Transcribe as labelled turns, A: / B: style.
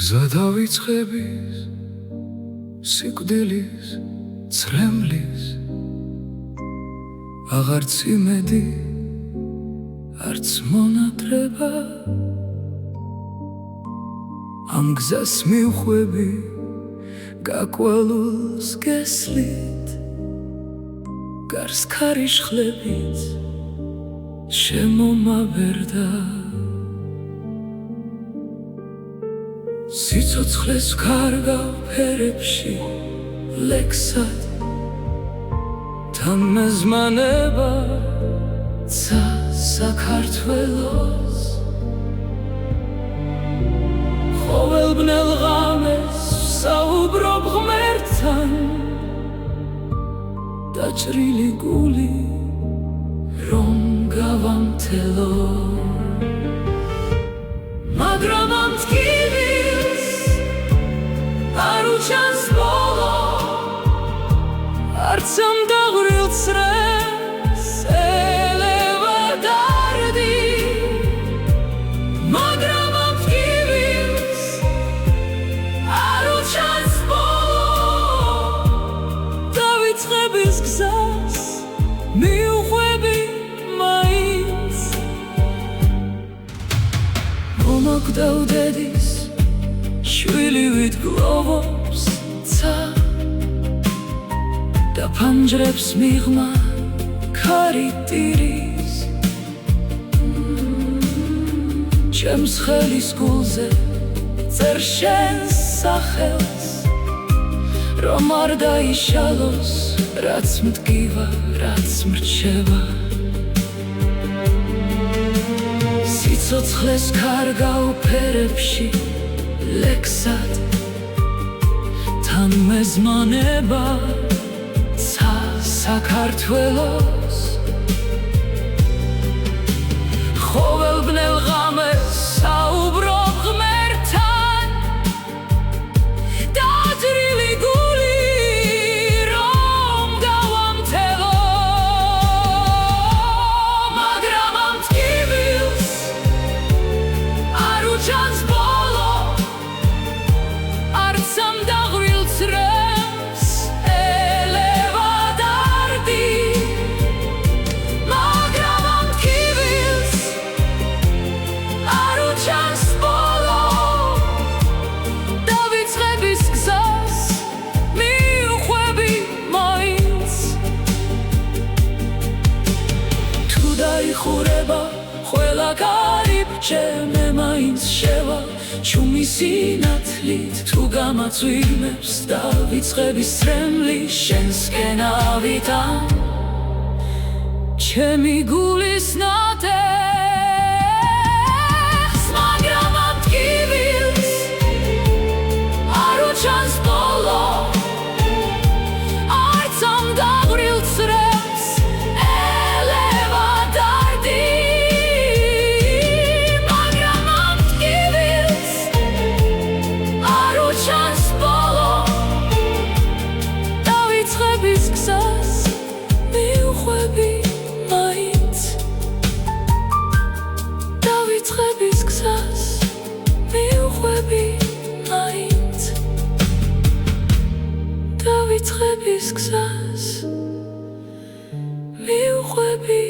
A: გზა დავიწყების სიკვდილის ცრემლის აღარც იმედი არც მონატრება ამ გზას მივხვები გაკვალულს გესლით გარს ქარიშხლებით შემომაბერდა სიცოცხლეს ვქარგავ ფერებში ლექსად თან მეზმანება ცა საქართველოს ყოველბნელ ღამეს საუბრობ ღმერთთან დაჭრილი გული რომ გავამთელო მაგრამ ამ ტკივილს არ უჩანს ბოლო არც ამ დაღვრილ წრეს ელევა დარდი მაგრამ ამ ტკივილს არ უჩანს ბოლო დავიწყების გზას მივხვები მაინც მომაკვდავ დედის შვილი ვიტგლოვობს ცა და ფანჯრებს მიღმა ქარიტირის ჩემს ხელის გულზე წერ შენს სახელს რომ არ დაიშალოს რაც მტკივა რაც მრჩება სიცოცხლეს ქარგავ ფერებში ლექსად თან მეზმანება ცა საქართველოს ყოველბნელ ღამეს საუბრობ ღმერთთან დაჭრილი გული რომ გავამთელო მაგრამ ამ ტკივილს არ უჩანს ბოლო არც ამ დაღვრილ წრეს ელევა დარდი მაგრამ ამ ტკივილს არ უჩანს ბოლო დავიწყების გზას მივხვები მაინც თუ დაიხურება ყველა კარიბჭე მე მაინც შევა ჩუმი სინათლით თუ გამაწვიმებს დავიწყების წრემლი შენსკენ ავიტან ჩემი გულის ნატეხს მაგრამ ამ ტკივილს არ უჩანს ბოლო არც ამ დაღვრილ წრეს ელევა დარდი მაგრამ ამ ტკივილს არ უჩანს ბოლო დავიწყების გზას მივხვები მაინც დავიწყების გზას მივხვები მაინც დავიწყების გზას მივხვები